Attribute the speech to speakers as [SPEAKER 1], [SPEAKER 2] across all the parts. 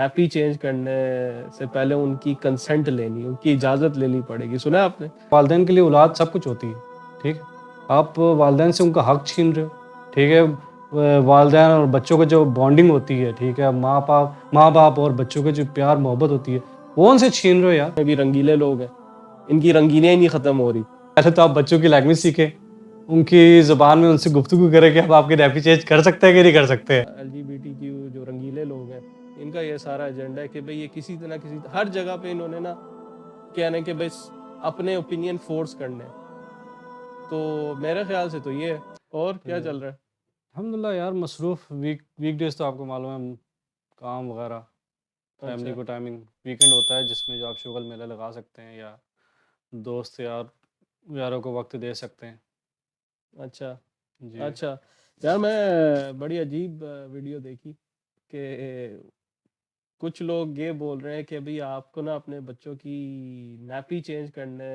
[SPEAKER 1] Nappy change करने से पहले उनकी कंसेंट लेनी, उनकी इजाज़त लेनी पड़ेगी। सुना है आपने?
[SPEAKER 2] वालिदैन के लिए औलाद सब कुछ होती है, ठीक है? आप वालिदैन से उनका हक छीन रहे हो, ठीक है? वालिदैन और बच्चों की जो बॉन्डिंग होती है, ठीक है? माँ-बाप और बच्चों की जो प्यार मोहब्बत होती है, वो उनसे छीन रहे हो यार।
[SPEAKER 1] में भी रंगीले लोग हैं, इनकी रंगीनियाँ ही नहीं ख़त्म हो रही।
[SPEAKER 2] पहले तो आप बच्चों की लैंग्वेज सीखें, उनकी ज़ुबान में उनसे गुफ्तगू करें कि अब आपकी नैपी चेंज कर सकते हैं कि नहीं कर सकते?
[SPEAKER 1] एलजीबीटीक्यू जो रंगीले लोग हैं, इनका ये सारा एजेंडा है कि भाई ये किसी न किसी हर जगह पे इन्होंने ना क्या है कि बस अपने ओपिनियन फोर्स करने हैं। तो मेरे ख्याल से तो ये है। और क्या चल रहा है?
[SPEAKER 2] अल्हम्दुलिल्लाह यार, मसरूफ़ वीकडेज़ तो आपको मालूम है, काम वगैरह, फैमिली
[SPEAKER 1] अच्छा,
[SPEAKER 2] को टाइमिंग, वीकेंड होता है जिसमें जो आप शुगल मेला लगा सकते हैं या दोस्त यारों को वक्त दे सकते हैं।
[SPEAKER 1] अच्छा,
[SPEAKER 2] जी।
[SPEAKER 1] अच्छा। यार मैं बड़ी अजीब वीडियो देखी कि कुछ लोग ये बोल रहे हैं कि भाई आपको ना अपने बच्चों की नैपी चेंज करने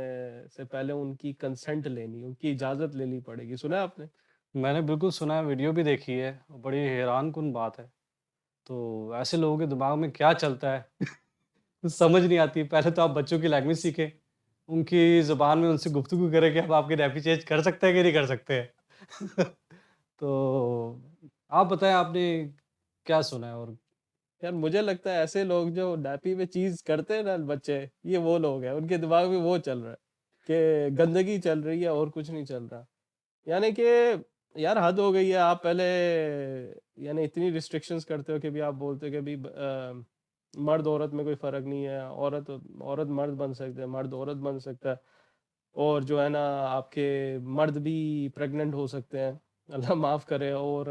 [SPEAKER 1] से पहले उनकी कंसेंट लेनी, उनकी इजाज़त लेनी पड़ेगी। सुना है आपने?
[SPEAKER 2] मैंने बिल्कुल सुना है, वीडियो भी देखी है, और बड़ी हैरानकुन बात है। तो ऐसे लोगों के दिमाग में क्या चलता है कुछ समझ नहीं आती। पहले तो आप बच्चों की लैंग्वेज सीखें, उनकी ज़ुबान में उनसे गुफ्तगू करें कि अब आपकी नैपी चेंज कर सकते हैं कि नहीं कर सकते हैं। तो आप बताएँ, आपने क्या सुना है? और
[SPEAKER 1] यार मुझे लगता है ऐसे लोग जो नैपी में चीज़ करते हैं ना बच्चे, ये वो लोग हैं, उनके दिमाग में वो चल रहा है कि गंदगी चल रही है और कुछ नहीं चल रहा। यानी कि यार हद हो गई है। आप पहले यानी इतनी रिस्ट्रिक्शंस करते हो कि भी आप बोलते हो कि भी मर्द औरत में कोई फ़र्क नहीं है, औरत औरत मर्द बन सकते हैं, मर्द औरत बन सकता है। और जो है ना आपके मर्द भी प्रेग्नेंट हो सकते हैं, अल्लाह माफ़ करे। और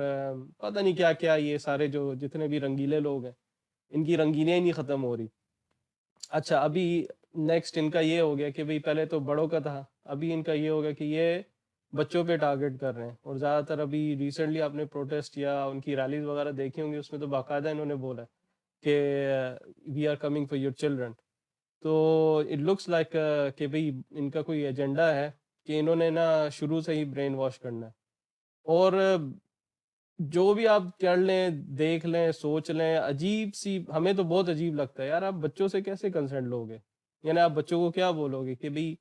[SPEAKER 1] पता नहीं क्या क्या ये सारे जो जितने भी रंगीले लोग हैं, इनकी रंगीनियाँ ही नहीं ख़त्म हो रही। अच्छा, अभी नेक्स्ट इनका ये हो गया कि भाई पहले तो बड़ों का था, अभी इनका ये हो गया कि ये बच्चों पे टारगेट कर रहे हैं। और ज़्यादातर अभी रिसेंटली आपने प्रोटेस्ट या उनकी रैलीज़ वगैरह देखी होंगी, उसमें तो बाकायदा इन्होंने बोला है कि we are coming for your children. तो इट लुक्स लाइक कि भाई इनका कोई एजेंडा है कि इन्होंने ना शुरू से ही ब्रेन वॉश करना है। और जो भी आप कर लें, देख लें, सोच लें, अजीब-सी हमें तो बहुत अजीब लगता है यार, आप बच्चों से कैसे कंसेंट लोगे? यानी आप बच्चों को क्या बोलोगे कि भई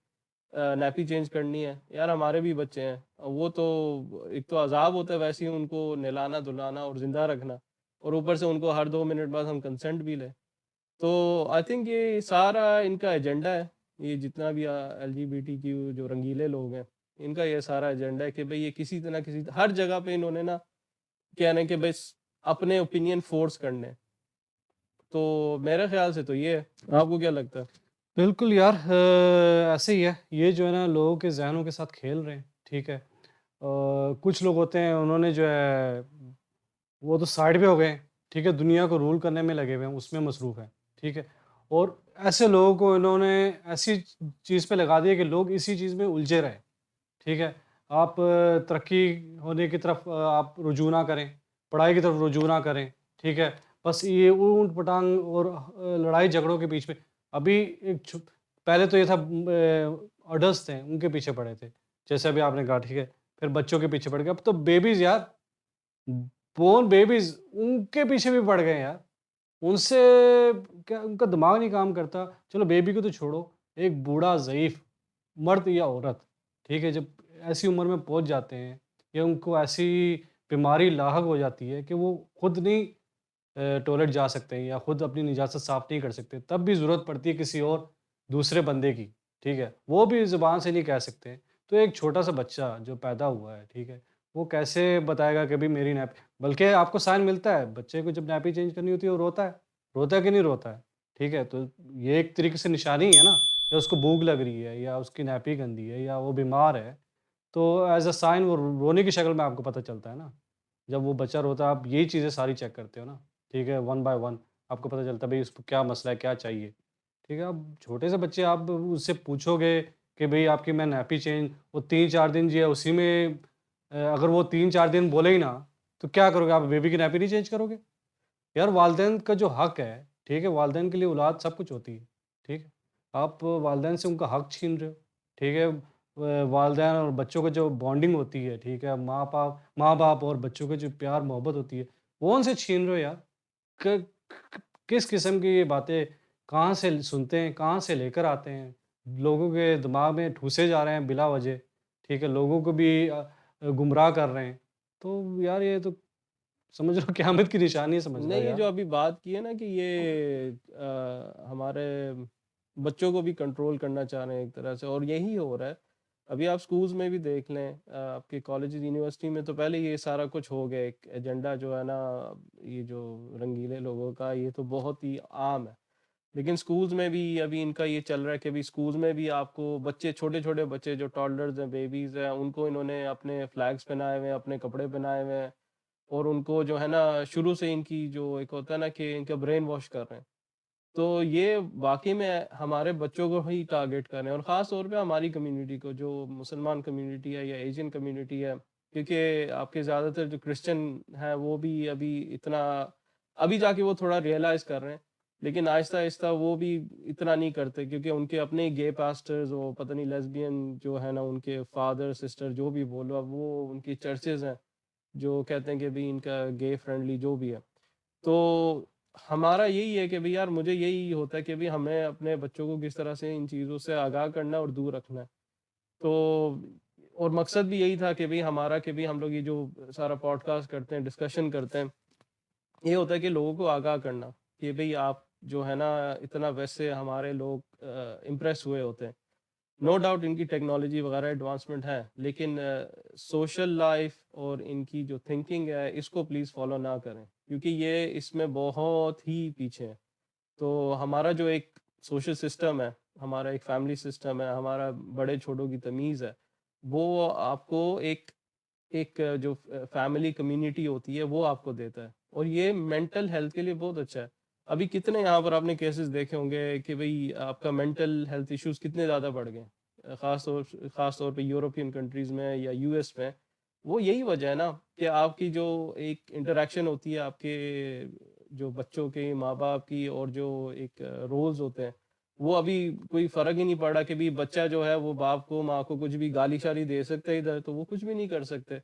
[SPEAKER 1] नैपी चेंज करनी है? यार हमारे भी बच्चे हैं, वो तो एक तो अज़ाब होता है वैसे ही उनको नहलाना-धुलाना और ज़िंदा रखना, और ऊपर से उनको हर 2 मिनट बाद हम कंसेंट भी लें। तो आई थिंक ये सारा इनका एजेंडा है, ये जितना भी एलजीबीटीक्यू जो रंगीले लोग हैं, इनका ये सारा एजेंडा है कि भई ये किसी न किसी हर जगह पे इन्होंने ना क्या है कि बस अपने ओपिनियन फोर्स करने हैं। तो मेरे ख्याल से तो ये है। आपको क्या लगता है?
[SPEAKER 2] बिल्कुल यार, ऐसे ही है। ये जो है ना, लोगों के ज़हनों के साथ खेल रहे हैं, ठीक है? कुछ लोग होते हैं, उन्होंने जो है वो तो साइड पे हो गए, ठीक है? दुनिया को रूल करने में लगे हुए हैं, उसमें मसरूफ़ हैं, ठीक है? और ऐसे लोगों को इन्होंने ऐसी चीज़ पे लगा दिया कि लोग इसी चीज़ में उलझे रहें, ठीक है? आप तरक्की होने की तरफ आप रुजू ना करें, पढ़ाई की तरफ रुजू ना करें, ठीक है? बस ये ऊट-पटांग और लड़ाई झगड़ों के बीच में अभी एक छु पहले तो ये था, अडल्ट्स थे, उनके पीछे पड़े थे, जैसे अभी आपने कहा, ठीक है? फिर बच्चों के पीछे पड़ गए, अब तो बेबीज़ यार, बोर्न बेबीज़ उनके पीछे भी पड़ गए यार। उनसे क्या, उनका दिमाग नहीं काम करता। चलो बेबी को तो छोड़ो, एक बूढ़ा ज़ईफ़ मर्द या औरत, ठीक है? जब ऐसी उम्र में पहुँच जाते हैं या उनको ऐसी बीमारी लाहक हो जाती है कि वो खुद नहीं टॉयलेट जा सकते हैं या खुद अपनी निजात साफ़ नहीं कर सकते, तब भी ज़रूरत पड़ती है किसी और दूसरे बंदे की, ठीक है? वो भी ज़ुबान से नहीं कह सकते। तो एक छोटा-सा बच्चा जो पैदा हुआ है, ठीक है? वो कैसे बताएगा कि भई मेरी नैप, बल्कि आपको साइन मिलता है, बच्चे को जब नैपी चेंज करनी होती है वो रोता है। रोता है कि नहीं रोता है? ठीक है? तो ये एक तरीके से निशानी है ना, या उसको भूख लग रही है या उसकी नैपी गंदी है या वो बीमार है, तो ऐज़ अ साइन वो रोने की शक्ल में आपको पता चलता है ना। जब वो बच्चा रोता है, आप यही चीज़ें सारी चेक करते हो ना, ठीक है? वन बाय वन आपको पता चलता है भई उसको क्या मसला है, क्या चाहिए, ठीक है? अब छोटे से बच्चे, आप उससे पूछोगे कि भई आपकी मैं नैपी चेंज, वो 3-4 दिन जिया उसी में, अगर वो 3-4 दिन बोले ही ना, तो क्या करोगे आप? बेबी की नैपी नहीं चेंज करोगे? यार वालिदैन का जो हक है, ठीक है? वालिदैन के लिए औलाद सब कुछ होती है, ठीक है? आप वालिदैन से उनका हक छीन रहे हो, ठीक है? वालिदैन और बच्चों की जो बॉन्डिंग होती है, ठीक है? माँ-बाप और बच्चों की जो प्यार मोहब्बत होती है, वो उनसे छीन रहे हो यार। क किस किस्म की ये बातें कहाँ से सुनते हैं, कहाँ से लेकर आते हैं, लोगों के दिमाग में ठूसे जा रहे हैं बिला वजह, ठीक है? लोगों को भी गुमराह कर रहे हैं। तो यार ये तो समझ लो क़यामत की निशानी है समझ लो
[SPEAKER 1] नहीं, ये
[SPEAKER 2] यार।
[SPEAKER 1] जो अभी बात की है ना कि ये हमारे बच्चों को भी कंट्रोल करना चाह रहे हैं एक तरह से, और यही हो रहा है। अभी आप स्कूल्स में भी देख लें, आपके कॉलेजेस यूनिवर्सिटी में तो पहले ये सारा कुछ हो गया, एक एजेंडा जो है ना, ये जो रंगीले लोगों का, ये तो बहुत ही आम है। लेकिन स्कूल्स में भी अभी इनका ये चल रहा है कि अभी स्कूल्स में भी आपको बच्चे, छोटे-छोटे बच्चे जो टॉडलर्स हैं, बेबीज़ हैं, उनको इन्होंने अपने फ्लैग्स पहनाए हुए हैं, अपने कपड़े पहनाए हुए हैं, और उनको जो है ना शुरू से इनकी जो एक होता है ना कि इनका ब्रेन वॉश कर रहे हैं। तो ये वाक़ई में हमारे बच्चों को ही टारगेट कर रहे हैं, और ख़ास तौर पे हमारी कम्युनिटी को, जो मुसलमान कम्युनिटी है या एशियन कम्युनिटी है। क्योंकि आपके ज़्यादातर जो क्रिश्चियन हैं वो भी अभी इतना, अभी जाके वो थोड़ा रियलाइज़ कर रहे हैं। लेकिन आहिस्ता-आहिस्ता वो भी इतना नहीं करते, क्योंकि उनके अपने गे पास्टर्स, वो पता नहीं लेस्बियन जो है ना, उनके फादर, सिस्टर जो भी बोलो, अब वो उनकी चर्चेज़ हैं, जो कहते हैं कि भई इनका गे फ्रेंडली जो भी है। तो हमारा यही है कि भई यार, मुझे यही होता है कि भई हमें अपने बच्चों को किस तरह से इन चीज़ों से आगाह करना है और दूर रखना है। तो और मकसद भी यही था कि भई हमारा, कि भई हम लोग ये जो सारा पॉडकास्ट करते हैं, डिस्कशन करते हैं, ये होता है कि लोगों को आगाह करना कि भई आप जो है ना, इतना वैसे हमारे लोग इम्प्रेस हुए होते हैं। नो डाउट इनकी टेक्नोलॉजी वगैरह एडवांसमेंट है, लेकिन सोशल लाइफ और इनकी जो थिंकिंग है, इसको प्लीज़ फॉलो ना करें, क्योंकि ये इसमें बहुत ही पीछे है। तो हमारा जो एक सोशल सिस्टम है, हमारा एक फैमिली सिस्टम है, हमारा बड़े छोटों की तमीज़ है, वो आपको एक एक जो फैमिली कम्युनिटी होती है, वो आपको देता है, और ये मेंटल हेल्थ के लिए बहुत अच्छा है। अभी कितने यहाँ पर आपने केसेस देखे होंगे कि भई आपका मेंटल हेल्थ इश्यूज़ कितने ज़्यादा बढ़ गए। ख़ास तौर पे यूरोपियन कंट्रीज़ में या यूएस में। वो यही वजह है ना कि आपकी जो एक इंटरैक्शन होती है आपके जो बच्चों के माँ-बाप की, और जो एक रोल्स होते हैं, वो अभी कोई फ़र्क ही नहीं पड़ रहा कि भई बच्चा जो है वो बाप को, माँ को कुछ भी गाली-शाली दे सकता है इधर, तो वो कुछ भी नहीं कर सकते।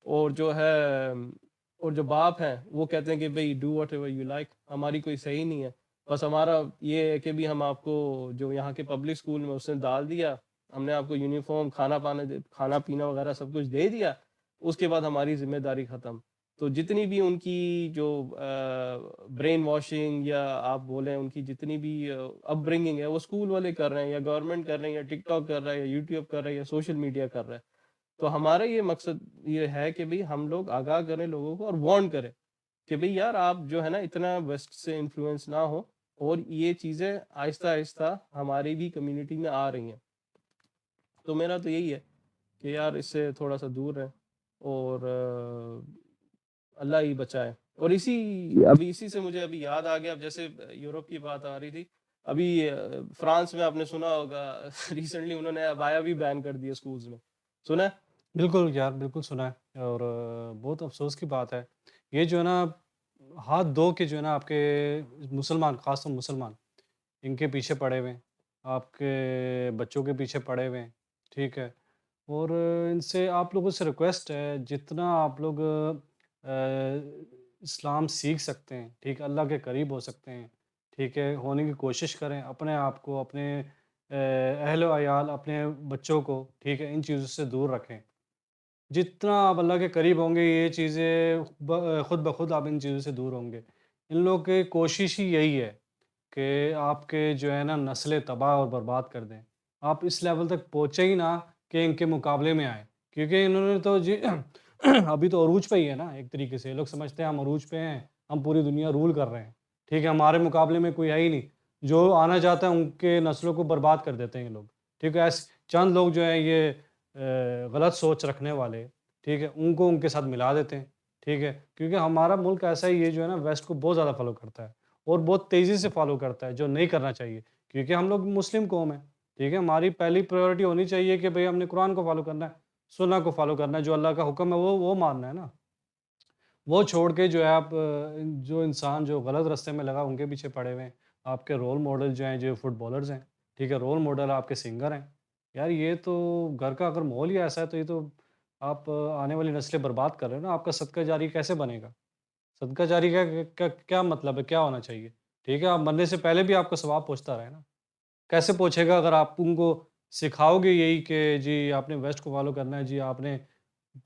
[SPEAKER 1] और जो है और जो बाप हैं, वो कहते हैं कि भई डू व्हाटएवर यू लाइक, हमारी कोई सही नहीं है। बस हमारा ये है कि भी हम आपको जो यहाँ के पब्लिक स्कूल में उसने डाल दिया, हमने आपको यूनिफ़ॉर्म, खाना-पीना वगैरह सब कुछ दे दिया, उसके बाद हमारी ज़िम्मेदारी ख़त्म। तो जितनी भी उनकी जो ब्रेन वॉशिंग, या आप बोलें उनकी जितनी भी अपब्रिंगिंग है, वो स्कूल वाले कर रहे हैं, या गवर्नमेंट कर रहे हैं, या टिकटॉक कर रहा है, या यूट्यूब कर रहा है, या सोशल मीडिया कर रहा है। तो हमारा ये मकसद ये है कि भई हम लोग आगाह करें लोगों को, और वार्न करें कि भई यार, आप जो है ना इतना वेस्ट से इन्फ्लुएंस ना हो, और ये चीज़ें आहिस्ता-आहिस्ता हमारी भी कम्युनिटी में आ रही हैं। तो मेरा तो यही है कि यार, इससे थोड़ा-सा दूर रहें, और अल्लाह ही बचाए। और इसी से मुझे अभी याद आ गया, अब जैसे यूरोप की बात आ रही थी, अभी फ्रांस में आपने सुना होगा रिसेंटली उन्होंने अबाया भी बैन कर दिया स्कूल्स में। सुना है?
[SPEAKER 2] बिल्कुल यार, बिल्कुल सुना है और बहुत अफ़सोस की बात है। ये जो है ना हाथ धो के जो है ना आपके मुसलमान, ख़ासतौर मुसलमान, इनके पीछे पड़े हुए हैं, आपके बच्चों के पीछे पड़े हुए हैं, ठीक है? और इनसे आप लोगों से रिक्वेस्ट है, जितना आप लोग इस्लाम सीख सकते हैं, ठीक है? अल्लाह के करीब हो सकते हैं, ठीक है? होने की कोशिश करें, अपने आप को, अपने अहल-व-अयाल, अपने बच्चों को, ठीक है? इन चीज़ों से दूर रखें। जितना आप अल्लाह के करीब होंगे, ये चीज़ें खुद ब खुद आप इन चीज़ों से दूर होंगे। इन लोगों की कोशिश ही यही है कि आपके जो है ना नस्लें तबाह और बर्बाद कर दें। आप इस लेवल तक पहुँचे ही ना कि इनके मुकाबले में आएँ। क्योंकि इन्होंने तो जी अभी तो अरूज पे ही है ना एक तरीके से। लोग समझते हैं हम अरूज पे हैं, हम पूरी दुनिया रूल कर रहे हैं। ठीक है, हमारे मुकाबले में कोई है ही नहीं। जो आना चाहता है उनके नस्लों को बर्बाद कर देते हैं ये लोग। ठीक है, ऐसे चंद लोग जो हैं ये गलत सोच रखने वाले, ठीक है, उनको उनके साथ मिला देते हैं। ठीक है, क्योंकि हमारा मुल्क ऐसा ही है जो है ना वेस्ट को बहुत ज़्यादा फ़ॉलो करता है। और बहुत तेज़ी से फ़ॉलो करता है, जो नहीं करना चाहिए। क्योंकि हम लोग मुस्लिम कौम हैं, ठीक है? हमारी पहली प्रायोरिटी होनी चाहिए कि भई हमने कुरान को फ़ॉलो करना है, सुन्नह को फ़ॉलो करना है, जो अल्लाह का हुक्म है वो मानना है ना। वो छोड़ के जो है आप जो इंसान जो गलत रास्ते में लगा उनके पीछे पड़े हुए हैं। आपके रोल मॉडल जो हैं, जो फुटबॉलर्स हैं, ठीक है? रोल मॉडल आपके सिंगर हैं। यार ये तो घर का अगर माहौल ही ऐसा है तो ये तो आप आने वाली नस्लें बर्बाद कर रहे हो ना, आपका सदका जारी कैसे बनेगा? सदका जारी का क्या क्या मतलब है, क्या होना चाहिए? ठीक है? आप मरने से पहले भी आपको सवाब पहुँचता रहे ना। कैसे पहुँचेगा अगर आप उनको सिखाओगे यही कि जी आपने वेस्ट को फ़ॉलो करना है, जी आपने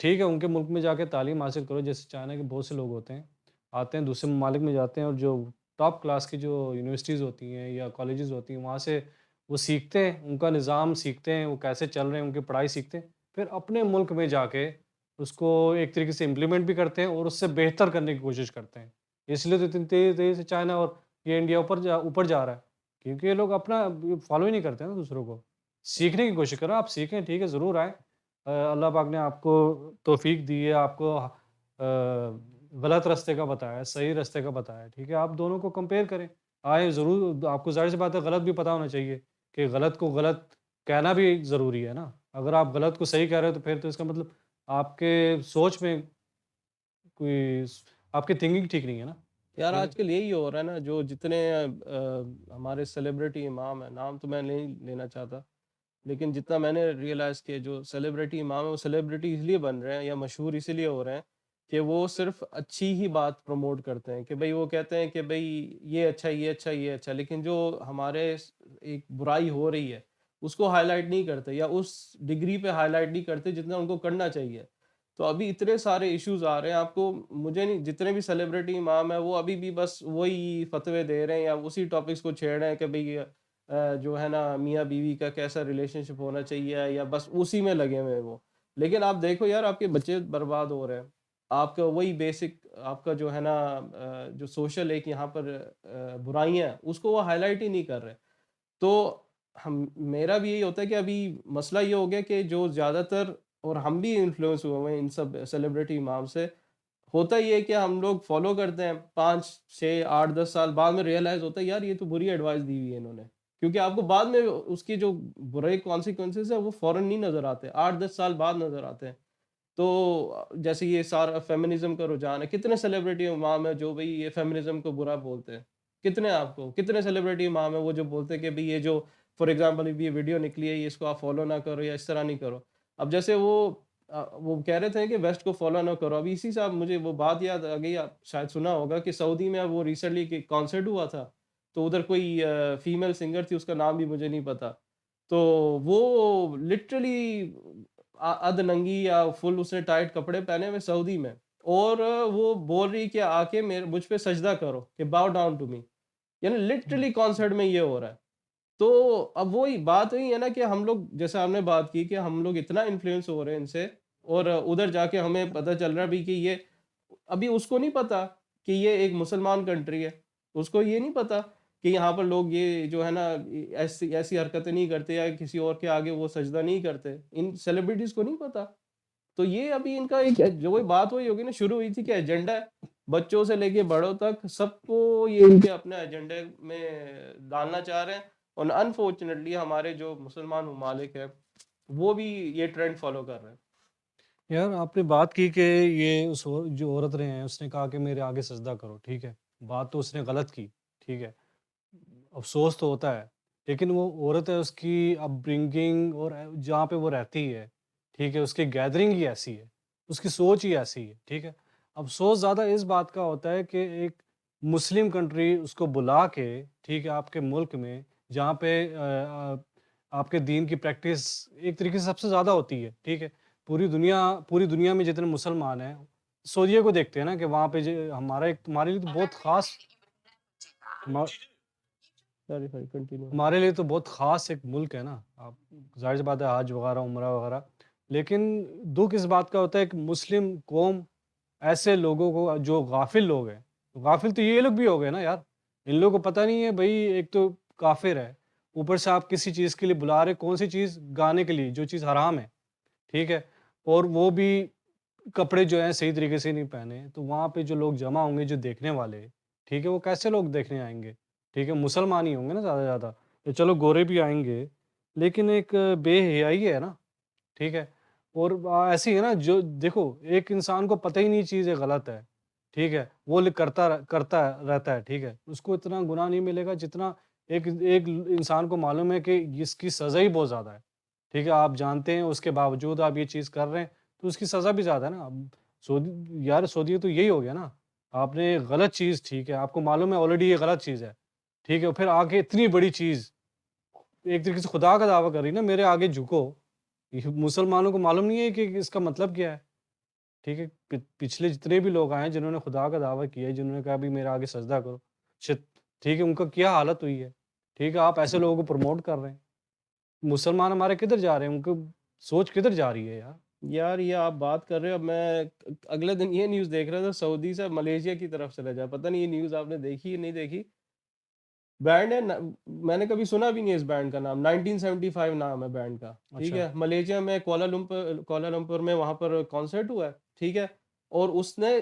[SPEAKER 2] ठीक है, उनके मुल्क में जाके तालीम हासिल करो, जैसे चाइना के बहुत से लोग होते हैं, आते हैं दूसरे ममालिक में जाते हैं और जो टॉप क्लास की जो यूनिवर्सिटीज़ होती हैं या कॉलेजेस होती हैं, वहाँ से वो सीखते हैं, उनका निज़ाम सीखते हैं, वो कैसे चल रहे हैं, उनकी पढ़ाई सीखते हैं, फिर अपने मुल्क में जाके उसको एक तरीके से इम्प्लीमेंट भी करते हैं और उससे बेहतर करने की कोशिश करते हैं। इसलिए तो इतनी तेज़ी से चाइना और ये इंडिया ऊपर जा रहा है, क्योंकि ये लोग अपना फॉलो ही नहीं करते हैं ना दूसरों को। सीखने की कोशिश करो, आप सीखें, ठीक है, ज़रूर आएँ। अल्लाह पाक ने आपको तौफ़ीक दी है, आपको गलत रास्ते का बताया है, सही रास्ते का बताया है, ठीक है? आप दोनों को कंपेयर करें। आए ज़रूर आपको ज़ाहिर-सी बात है गलत भी पता होना चाहिए कि गलत को गलत कहना भी ज़रूरी है ना। अगर आप गलत को सही कह रहे हो तो फिर तो इसका मतलब आपके सोच में कोई स आपकी थिंकिंग ठीक नहीं है ना,
[SPEAKER 1] यार
[SPEAKER 2] ठीक है?
[SPEAKER 1] आजकल यही हो रहा है ना, जो जितने हमारे सेलिब्रिटी इमाम हैं, नाम तो मैं नहीं लेना चाहता, लेकिन जितना मैंने रियलाइज़ किया, जो सेलिब्रिटी इमाम है वो सेलिब्रिटी इसलिए बन रहे हैं या मशहूर इसीलिए हो रहे हैं कि वो सिर्फ़ अच्छी ही बात प्रमोट करते हैं, कि भई वो कहते हैं कि भई ये अच्छा, ये अच्छा, ये अच्छा, लेकिन जो हमारे एक बुराई हो रही है, उसको हाइलाइट नहीं करते या उस डिग्री पे हाइलाइट नहीं करते जितना उनको करना चाहिए। तो अभी इतने सारे इश्यूज़ आ रहे हैं, आपको मुझे नहीं, जितने भी सेलिब्रिटी इमाम हैं वो अभी भी बस वही फ़तवे दे रहे हैं या उसी टॉपिक्स को छेड़ रहे हैं कि भई जो है ना मियाँ-बीवी का कैसा रिलेशनशिप होना चाहिए, या बस उसी में लगे हुए हैं वो। लेकिन आप देखो यार, आपके बच्चे बर्बाद हो रहे हैं। आपका वही बेसिक, आपका जो है ना जो सोशल एक यहाँ पर बुराइयाँ हैं, उसको वो हाइलाइट ही नहीं कर रहे। तो हम मेरा भी यही होता है कि अभी मसला ये हो गया कि जो ज़्यादातर, और हम भी इन्फ्लुएंस हुए हुए हैं इन सब सेलिब्रिटी इमाम से। होता ये है कि हम लोग फॉलो करते हैं 5, 6, 8, 10 साल बाद में रियलाइज़ होता है यार ये तो बुरी एडवाइस दी हुई है इन्होंने। क्योंकि आपको बाद में उसकी जो बुरे कॉन्सिक्वेंसेज़ है वो फ़ौरन नहीं नज़र आते, 8-10 साल बाद नज़र आते हैं। तो जैसे ये सारा फेमिनिज़्म का रुझान है, कितने सेलिब्रिटी इमाम हैं जो भई ये फेमिनिज़्म को बुरा बोलते हैं? कितने आपको कितने सेलिब्रिटी इमाम हैं वो जो बोलते हैं कि भई ये जो फॉर एग्ज़ाम्पल ये वीडियो निकली है, ये इसको आप फ़ॉलो ना करो या इस तरह नहीं करो। अब जैसे वो कह रहे थे कि वेस्ट को फ़ॉलो ना करो। अभी इसी से आप मुझे वो बात याद आ गई, आप शायद सुना होगा कि सऊदी में अब वो रिसेंटली एक कॉन्सर्ट हुआ था। तो उधर कोई फीमेल सिंगर थी, उसका नाम भी मुझे नहीं पता। तो वो लिटरली अधनंगी या फुल उसने टाइट कपड़े पहने हुए सऊदी में, और वो बोल रही कि आके मेरे मुझ पे सजदा करो, कि बाउ डाउन टू मी। यानी
[SPEAKER 2] हुँ,
[SPEAKER 1] लिटरली कॉन्सर्ट में ये हो रहा है। तो अब वही बात वही है ना कि हम लोग, जैसे आपने बात की कि हम लोग इतना इन्फ्लुएंस हो रहे हैं इनसे, और उधर जाके हमें पता चल रहा है भी कि ये, अभी उसको नहीं पता कि ये एक मुसलमान कंट्री है। उसको ये नहीं पता कि यहाँ पर लोग ये जो है ना ऐसी ऐसी हरकतें नहीं करते या किसी और के आगे वो सजदा नहीं करते। इन सेलिब्रिटीज़ को नहीं पता। तो ये अभी इनका एक जो वही बात वही होगी ना, शुरू हुई थी कि एजेंडा है। बच्चों से लेके बड़ों तक सबको ये इनके अपने एजेंडे में डालना चाह रहे हैं, और अनफॉर्चुनेटली हमारे जो मुसलमान ममालिक हैं, वो भी ये ट्रेंड फ़ॉलो कर रहे हैं।
[SPEAKER 2] यार आपने बात की कि ये जो औरत रहे हैं उसने कहा कि मेरे आगे सजदा करो, ठीक है? बात तो उसने गलत की, ठीक है? अफ़सोस तो होता है, लेकिन वो औरत है उसकी अपब्रिंगिंग और जहाँ पे वो रहती है, ठीक है? उसकी गैदरिंग ही ऐसी है, उसकी सोच ही ऐसी है, ठीक है? अफ़सोस ज़्यादा इस बात का होता है कि एक मुस्लिम कंट्री उसको बुला के, ठीक है? आपके मुल्क में जहाँ पे आपके दीन की प्रैक्टिस एक तरीके से सबसे ज़्यादा होती है, ठीक है? पूरी दुनिया में जितने मुसलमान हैं, सऊदीया को देखते हैं ना कि वहाँ पे ज हमारा एक हमारे लिए तो बहुत ख़ास हमा
[SPEAKER 1] सॉरी, सॉरी, कंटिन्यू।
[SPEAKER 2] हमारे लिए तो बहुत ख़ास एक मुल्क है ना, आप ज़ाहिर-सी बात है हज वग़ैरह, उम्रा वग़ैरह। लेकिन दुःख इस बात का होता है कि मुस्लिम कौम ऐसे लोगों को जो गाफ़िल लोग हैं, गाफ़िल तो ये लोग भी हो गए ना यार। इन लोगों को पता नहीं है भई एक तो काफ़िर है, ऊपर से आप किसी चीज़ के लिए बुला रहे, कौन-सी चीज़? गाने के लिए, जो चीज़ हराम है, ठीक है? और वो भी कपड़े जो हैं सही तरीके से नहीं पहने, तो वहाँ पे जो लोग जमा होंगे, जो देखने वाले, ठीक है? वो कैसे लोग देखने आएँगे? ठीक है? मुसलमान ही होंगे ना ज़्यादा से ज़्यादा, या चलो गोरे भी आएँगे, लेकिन एक बेहयाई है ना, ठीक है? और ऐसे ही है ना जो देखो एक इंसान को पता ही नहीं चीज़ ये गलत है, ठीक है? वो करता रहता है, ठीक है? उसको इतना गुनाह नहीं मिलेगा जितना एक एक इंसान को मालूम है कि इसकी सज़ा ही बहुत ज़्यादा है, ठीक है? आप जानते हैं उसके बावजूद आप ये चीज़ कर रहे हैं, तो उसकी सज़ा भी ज़्यादा है ना। अब सऊदी तो यही हो गया ना, आपने गलत चीज़ ठीक है, आपको मालूम है ऑलरेडी ये गलत चीज़ है, ठीक है? और फिर आके इतनी बड़ी चीज़, एक तरीके से खुदा का दावा कर रही है ना, मेरे आगे झुको। ये मुसलमानों को मालूम नहीं है कि इसका मतलब क्या है? ठीक है? पिछले जितने भी लोग आए हैं जिन्होंने खुदा का दावा किया है, जिन्होंने कहा, "भई मेरे आगे सजदा करो।" शिट ठीक है? उनका क्या हालत हुई है? ठीक है? आप ऐसे लोगों को प्रमोट कर रहे हैं। मुसलमान हमारे किधर जा रहे हैं? उनकी सोच किधर जा रही है यार?
[SPEAKER 1] यार ये आप बात कर रहे हो, मैं अगले दिन ये न्यूज़ देख रहा था, सऊदी से मलेशिया की तरफ चले जाए। पता नहीं ये न्यूज़ आपने देखी या नहीं देखी। बैंड है मैंने कभी सुना भी नहीं है इस बैंड का नाम। 1975 नाम है बैंड का, ठीक
[SPEAKER 2] अच्छा,
[SPEAKER 1] है। मलेशिया में कोलालमपुर में वहां पर कॉन्सर्ट हुआ है, ठीक है। और उसने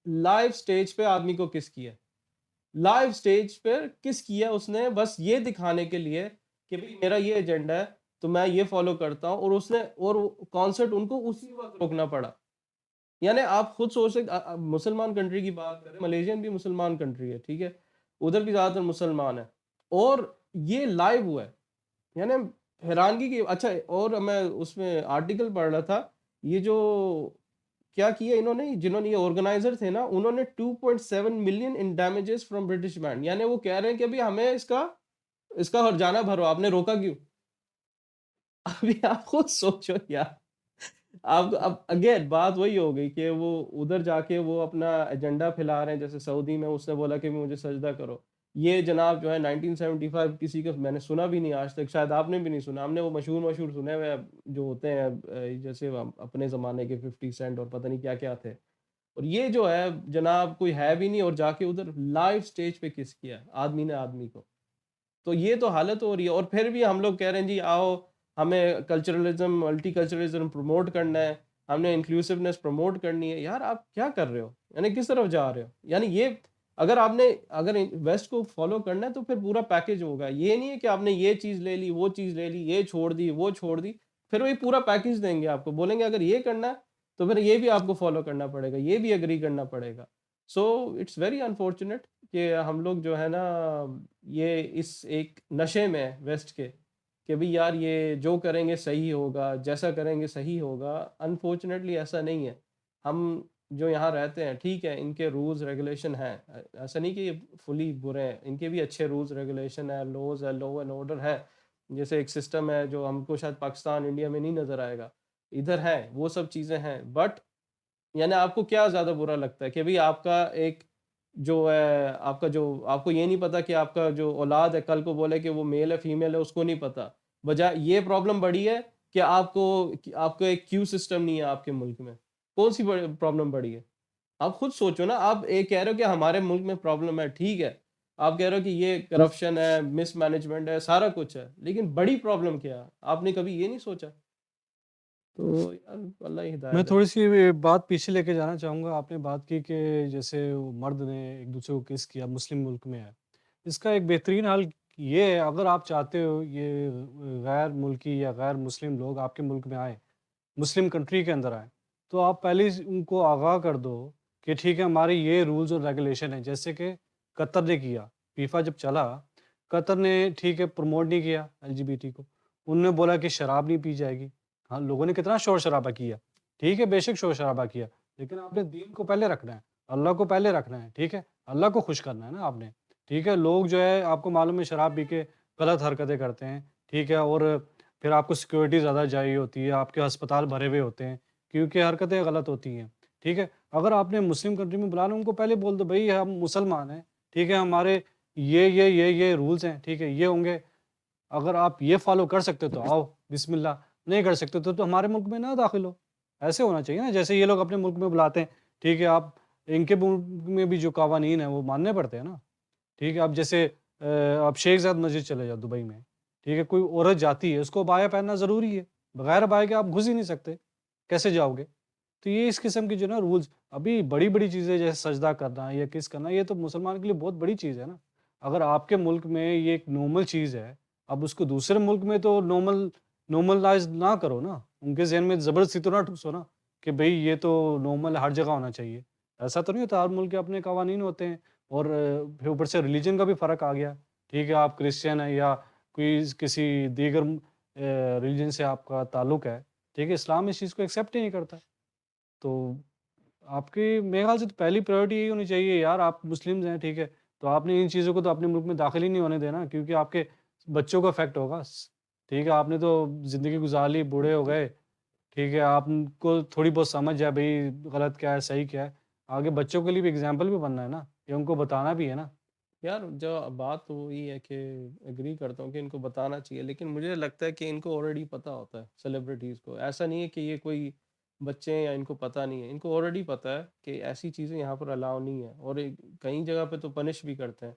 [SPEAKER 1] लाइव स्टेज पे आदमी को किस किया, लाइव स्टेज पर किस किया उसने, बस ये दिखाने के लिए कि भाई मेरा ये एजेंडा है, तो मैं ये फॉलो करता हूँ। और उसने और कॉन्सर्ट उनको उसी वक्त रोकना पड़ा। यानी आप खुद सोच सकते, मुसलमान कंट्री की बात करें, मलेशियन भी मुसलमान कंट्री है, ठीक है। उधर भी ज्यादातर मुसलमान है, और ये लाइव हुआ है। यानी हैरानगी की अच्छा। और मैं उसमें आर्टिकल पढ़ रहा था, ये जो क्या किया इन्होंने, जिन्होंने ये ऑर्गेनाइजर थे ना, उन्होंने 2.7 million in damages from British band. यानी वो कह रहे हैं कि अभी हमें इसका इसका हर्जाना भरो, आपने रोका क्यों? अभी आप खुद सोचो यार। आप अब अगेन बात वही हो गई कि वो उधर जाके वो अपना एजेंडा फैला रहे हैं। जैसे सऊदी में उसने बोला कि मुझे सजदा करो। ये जनाब जो है 1975 किसी का मैंने सुना भी नहीं आज तक, शायद आपने भी नहीं सुना। हमने वो मशहूर मशहूर सुने हुए हैं, जो होते हैं जैसे अपने ज़माने के 50 सेंट और पता नहीं क्या-क्या थे। और ये जो है जनाब कोई है भी नहीं, और जाके उधर लाइव स्टेज पे किस किया आदमी ने आदमी को। तो ये तो हालत हो रही है, और फिर भी हम लोग कह रहे हैं जी आओ, हमें कल्चरलिज्म मल्टीकल्चरलिज्म प्रमोट करना है, हमने इंक्लूसिवनेस प्रमोट करनी है। यार आप क्या कर रहे हो? यानी किस तरफ जा रहे हो? यानी ये अगर आपने अगर वेस्ट को फॉलो करना है तो फिर पूरा पैकेज होगा। ये नहीं है कि आपने ये चीज़ ले ली, वो चीज़ ले ली, ये छोड़ दी, वो छोड़ दी। फिर वही पूरा पैकेज देंगे आपको, बोलेंगे अगर ये करना है तो फिर ये भी आपको फॉलो करना पड़ेगा, ये भी एग्री करना पड़ेगा। सो इट्स वेरी अनफॉर्चुनेट कि हम लोग जो है ना, ये इस एक नशे में हैं वेस्ट के, कि भाई यार ये जो करेंगे सही होगा, जैसा करेंगे सही होगा। अनफॉर्चुनेटली ऐसा नहीं है। हम जो यहाँ रहते हैं, ठीक है, इनके रूल्स रेगुलेशन हैं। ऐसा नहीं कि ये फुली बुरे हैं, इनके भी अच्छे रूल्स रेगुलेशन है, लॉज है, लॉ एंड ऑर्डर है। जैसे एक सिस्टम है जो हमको शायद पाकिस्तान इंडिया में नहीं नजर आएगा, इधर है, वो सब चीजें हैं। बट यानी आपको क्या ज़्यादा बुरा लगता है कि भई आपका एक जो है, आपका जो आपको ये नहीं पता कि आपका जो औलाद है कल को बोले कि वो मेल है, फीमेल है, उसको नहीं पता। बजाय ये प्रॉब्लम बढ़ी है कि आपको एक क्यू सिस्टम नहीं है आपके मुल्क में। कौन-सी बड़ी प्रॉब्लम बढ़ी है? आप खुद सोचो ना, आप ये कह रहे हो कि हमारे मुल्क में प्रॉब्लम है, ठीक है। आप कह रहे हो कि ये करप्शन है, मिसमैनेजमेंट है, सारा कुछ है। लेकिन बड़ी प्रॉब्लम क्या है? आपने कभी ये नहीं सोचा? तो यार अल्लाह ही
[SPEAKER 2] मैं
[SPEAKER 1] हिदायत दे।
[SPEAKER 2] थोड़ी-सी बात पीछे लेके जाना चाहूँगा। आपने बात की कि जैसे वो मर्द ने एक-दूसरे को किस किया, मुस्लिम मुल्क में है। इसका एक बेहतरीन हल ये है, अगर आप चाहते हो ये गैर मुल्की या गैर मुस्लिम लोग आपके मुल्क में आएँ, मुस्लिम कंट्री के अंदर आएँ, तो आप पहले ही उनको आगाह कर दो कि ठीक है, हमारे ये रूल्स और रेगुलेशन हैं। जैसे कि कतर ने किया, फीफा जब चला, कतर ने ठीक है प्रमोट नहीं किया एलजीबीटी को। उन्होंने बोला कि शराब नहीं पी जाएगी। हाँ, लोगों ने कितना शोर-शराबा किया। ठीक है, बेशक शोर-शराबा किया, लेकिन आपने दीन को पहले रखना है, अल्लाह को पहले रखना है, ठीक है? अल्लाह को खुश करना है ना आपने, ठीक है? लोग जो है आपको मालूम है शराब पी के गलत हरकतें करते हैं, ठीक है? और फिर आपको सिक्योरिटी ज़्यादा चाहिए होती है, आपके अस्पताल भरे हुए होते हैं, क्योंकि हरकतें गलत होती हैं, ठीक है? अगर आपने मुस्लिम कंट्री में बुलाना है, उनको पहले बोल दो भई हम मुसलमान हैं, ठीक है? हमारे ये रूल्स हैं, ठीक है? ये होंगे, अगर आप ये फ़ॉलो कर सकते हो तो आओ, बिस्मिल्लाह, नहीं कर सकते तो हमारे मुल्क में ना दाखिल हो। ऐसे होना चाहिए ना, जैसे ये लोग अपने मुल्क में बुलाते हैं, ठीक है? आप इनके मुल्क में भी जो कवानीन हैं, वो मानने पड़ते हैं ना, ठीक है? अब जैसे आप शेख ज़ायद मस्जिद चले जाओ दुबई में, ठीक है? कोई औरत जाती है, उसको अबाया पहनना ज़रूरी है, बगैर अबाया के आप घुस ही नहीं सकते, कैसे जाओगे? तो ये इस किस्म की जो ना रूल्स, अभी बड़ी-बड़ी चीज़ें जैसे सजदा करना या किस करना, ये तो मुसलमान के लिए बहुत बड़ी चीज़ है ना। अगर आपके मुल्क में ये एक नॉर्मल चीज़ है, अब उसको दूसरे मुल्क में तो नॉर्मलाइज़ ना करो ना। उनके ज़हन में ज़बरदस्ती तो ना ठूसो ना कि भई ये तो नॉर्मल हर जगह होना चाहिए। ऐसा तो नहीं होता, हर मुल्क के अपने कवानीन होते हैं, और फिर ऊपर से रिलीजन का भी फ़र्क आ गया। ठीक है, आप क्रिश्चियन हैं या कोई किसी दीगर रिलीजन से आपका ताल्लुक है, ठीक है? इस्लाम इस चीज़ को एक्सेप्ट ही नहीं करता। तो आपकी मेरे ख़्याल से तो पहली प्रायोरिटी यही होनी चाहिए यार, आप मुस्लिम्स हैं, ठीक है? तो आपने इन चीज़ों को तो अपने मुल्क में दाखिल ही नहीं होने देना, क्योंकि आपके बच्चों को इफ़ेक्ट होगा। ठीक है, आपने तो ज़िंदगी गुज़ार ली, बूढ़े हो गए, ठीक है, आपको थोड़ी बहुत समझ है भई गलत क्या है, सही क्या है। आगे बच्चों के लिए भी एग्ज़ाम्पल भी बनना है ना, ये उनको बताना भी है ना।
[SPEAKER 1] यार जो बात तो वही है कि एग्री करता हूँ कि इनको बताना चाहिए, लेकिन मुझे लगता है कि इनको ऑलरेडी पता होता है सेलिब्रिटीज़ को। ऐसा नहीं है कि ये कोई बच्चे हैं या इनको पता नहीं है, इनको ऑलरेडी पता है कि ऐसी चीज़ें यहाँ पर अलाउ नहीं है, और कई जगह पे तो पनिश भी करते हैं।